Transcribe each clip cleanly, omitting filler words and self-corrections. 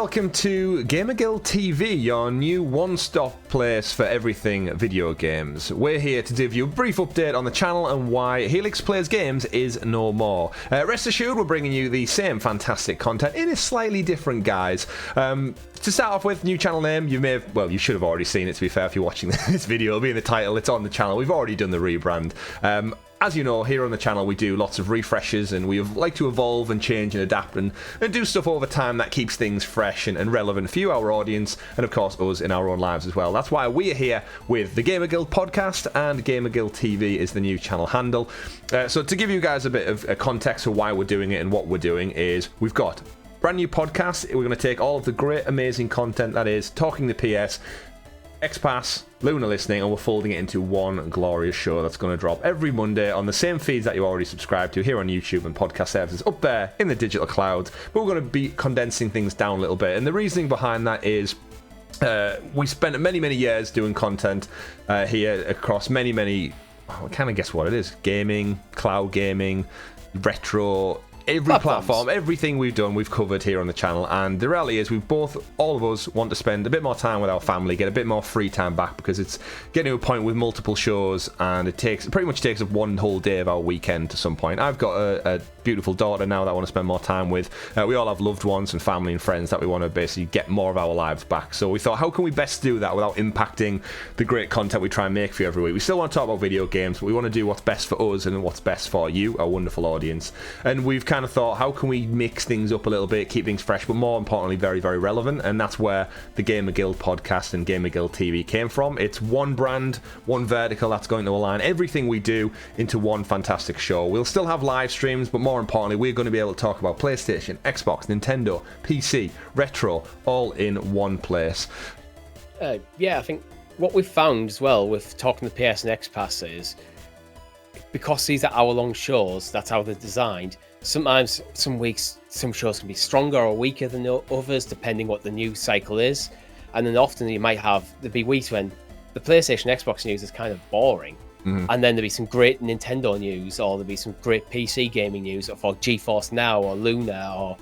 welcome to Gamer Guild TV, your new one-stop place for everything video games. We're here to give you a brief update on the channel and why Helix Plays Games is no more. Rest assured, we're bringing you the same fantastic content in a slightly different guise. To start off with, new channel name, you should have already seen it, to be fair, if you're watching this video. It'll be in the title, it's on the channel. We've already done the rebrand. As you know, here on the channel we do lots of refreshes and we like to evolve and change and adapt and do stuff over time that keeps things fresh and relevant for you, our audience, and of course us in our own lives as well. That's why we're here with the Gamer Guild podcast, and Gamer Guild TV is the new channel handle. So to give you guys a bit of a context for why we're doing it and what we're doing is we've got brand new podcast. We're going to take all of the great amazing content that is Talking the PS, XPass, Lunar Listening, and we're folding it into one glorious show that's going to drop every Monday on the same feeds that you already subscribe to here on YouTube and podcast services up there in the digital clouds. But we're going to be condensing things down a little bit, and the reasoning behind that is we spent many years doing content here across many I kind of guess what it is: gaming, cloud gaming, retro, every platform, everything we've done, we've covered here on the channel. And the reality is all of us want to spend a bit more time with our family, get a bit more free time back, because it's getting to a point with multiple shows and it pretty much takes up one whole day of our weekend to some point. I've got a beautiful daughter now that I want to spend more time with. We all have loved ones and family and friends that we want to basically get more of our lives back. So we thought, how can we best do that without impacting the great content we try and make for you every week? We still want to talk about video games, but we want to do what's best for us and what's best for you, our wonderful audience. And we've kind of thought, how can we mix things up a little bit, keep things fresh, but more importantly, very relevant? And that's where the Gamer Guild podcast and Gamer Guild TV came from. It's one brand, one vertical that's going to align everything we do into one fantastic show. We'll still have live streams, but more importantly, we're going to be able to talk about PlayStation, Xbox, Nintendo, PC, retro, all in one place. Yeah, I think what we've found as well with Talking the PS and XPass is, because these are hour-long shows, that's how they're designed. Sometimes, some weeks, some shows can be stronger or weaker than others, depending what the news cycle is. And then often there'll be weeks when the PlayStation, Xbox news is kind of boring. Mm-hmm. And then there'll be some great Nintendo news, or there'll be some great PC gaming news for GeForce Now or Luna or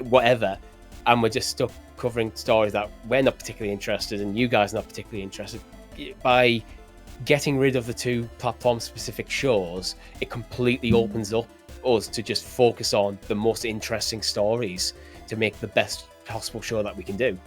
whatever. And we're just stuck covering stories that we're not particularly interested in, you guys are not particularly interested. By getting rid of the two platform-specific shows, it completely opens up us to just focus on the most interesting stories to make the best possible show that we can do.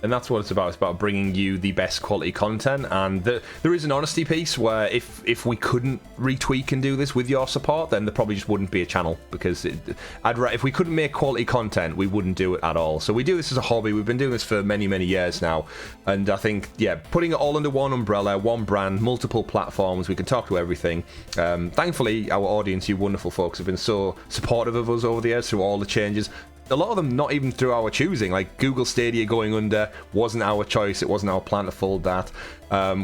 And that's what it's about. It's about bringing you the best quality content. And there is an honesty piece where if we couldn't retweak and do this with your support, then there probably just wouldn't be a channel. Because if we couldn't make quality content, we wouldn't do it at all. So we do this as a hobby. We've been doing this for many years now. And I think, yeah, putting it all under one umbrella, one brand, multiple platforms, we can talk to everything. Thankfully, our audience, you wonderful folks, have been so supportive of us over the years through all the changes. A lot of them not even through our choosing, like Google Stadia going under wasn't our choice, it wasn't our plan to fold that.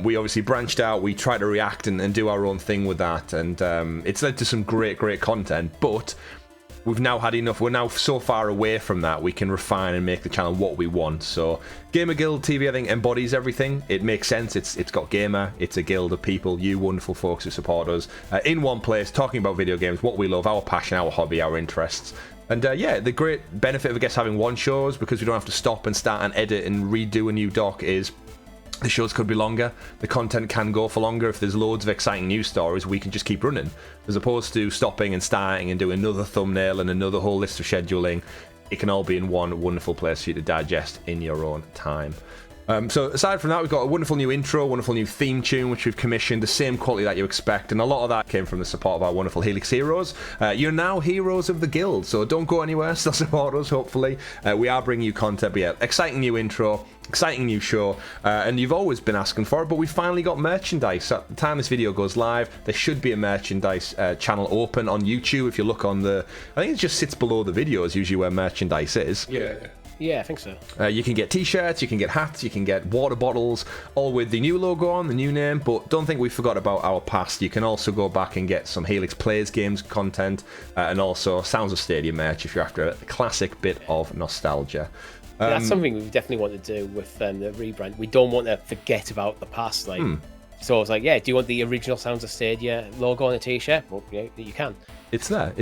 We obviously branched out, we tried to react and do our own thing with that, and it's led to some great content, but we've now had enough. We're now so far away from that, we can refine and make the channel what we want. So Gamer Guild TV, I think, embodies everything. It makes sense. It's got gamer, it's a guild of people, you wonderful folks who support us, in one place, talking about video games, what we love, our passion, our hobby, our interests. And yeah, the great benefit of, I guess, having one show is because we don't have to stop and start and edit and redo a new doc is the shows could be longer. The content can go for longer. If there's loads of exciting news stories, we can just keep running. As opposed to stopping and starting and doing another thumbnail and another whole list of scheduling, it can all be in one wonderful place for you to digest in your own time. So aside from that, we've got a wonderful new intro, wonderful new theme tune, which we've commissioned, the same quality that you expect, and a lot of that came from the support of our wonderful Helix heroes. You're now heroes of the guild, so don't go anywhere, still support us, hopefully. We are bringing you content, but yeah, exciting new intro, exciting new show, and you've always been asking for it, but we finally got merchandise. At the time this video goes live, there should be a merchandise channel open on YouTube. If you look on I think it just sits below the videos, usually where merchandise is. Yeah, I think so. You can get t-shirts, you can get hats, you can get water bottles, all with the new logo on, the new name, but don't think we forgot about our past. You can also go back and get some Helix Plays Games content, and also Sounds of Stadium merch if you're after a classic bit of nostalgia. That's something we definitely want to do with the rebrand. We don't want to forget about the past. So I was like, yeah, do you want the original Sounds of Stadia logo on a t-shirt? Well, yeah, you can. It's there,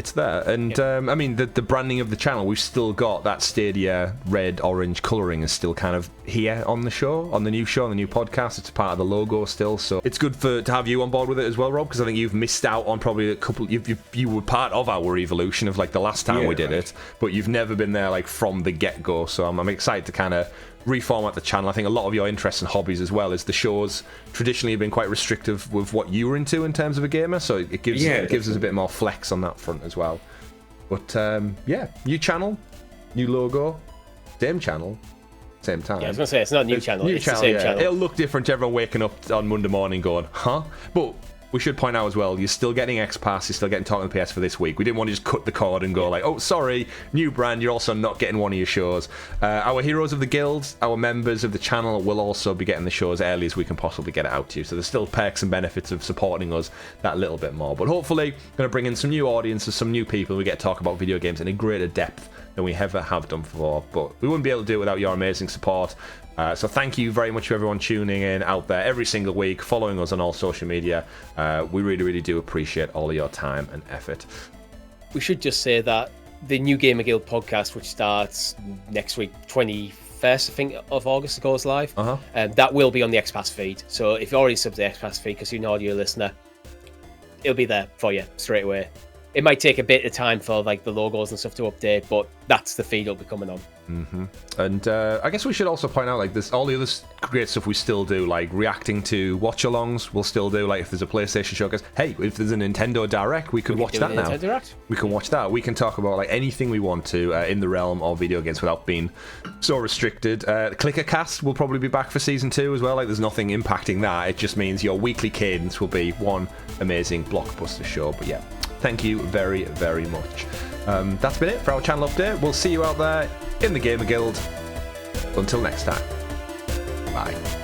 and I mean the branding of the channel. We've still got that Stadia red, orange colouring is still kind of here on the show, on the new show, on the new podcast. It's part of the logo still, so it's good to have you on board with it as well, Rob. Because I think you've missed out on probably a couple. You were part of our evolution of like the last time we did it, but you've never been there like from the get go. So I'm excited to kind of reformat the channel. I think a lot of your interests and hobbies as well is the shows traditionally have been quite restrictive with what you were into in terms of a gamer, so it gives us a bit more flex on that front as well. But yeah, new channel, new logo, same channel, same time. Yeah, I was gonna say it's not a new channel, it's the same channel. It'll look different to everyone waking up on Monday morning going, huh? But we should point out as well, you're still getting XPass, you're still getting Talking the PS for this week. We didn't want to just cut the cord and go like, oh, sorry, new brand, you're also not getting one of your shows. Our heroes of the guild, our members of the channel will also be getting the shows early as we can possibly get it out to you. So there's still perks and benefits of supporting us that little bit more. But hopefully, going to bring in some new audiences, some new people. We get to talk about video games in a greater depth than we ever have done before. But we wouldn't be able to do it without your amazing support. So thank you very much for everyone tuning in out there every single week, following us on all social media. We really, really do appreciate all of your time and effort. We should just say that the new Gamer Guild podcast, which starts next week, 21st, I think, of August, it goes live. That will be on the XPass feed. So if you're already subbed to the XPass feed because you're an audio listener, it'll be there for you straight away. It might take a bit of time for like the logos and stuff to update, but that's the feed it'll be coming on. And I guess we should also point out, like, this, all the other great stuff we still do, like reacting to watch-alongs. We'll still do, like, if there's a PlayStation showcase. Hey, if there's a Nintendo Direct, we could watch that now. Nintendo Direct. We can watch that. We can talk about like anything we want to in the realm of video games without being so restricted. The Clickercast will probably be back for season 2 as well. Like, there's nothing impacting that. It just means your weekly cadence will be one amazing blockbuster show. But yeah, thank you very, very much. That's been it for our channel update. We'll see you out there in the Gamer Guild. Until next time, bye.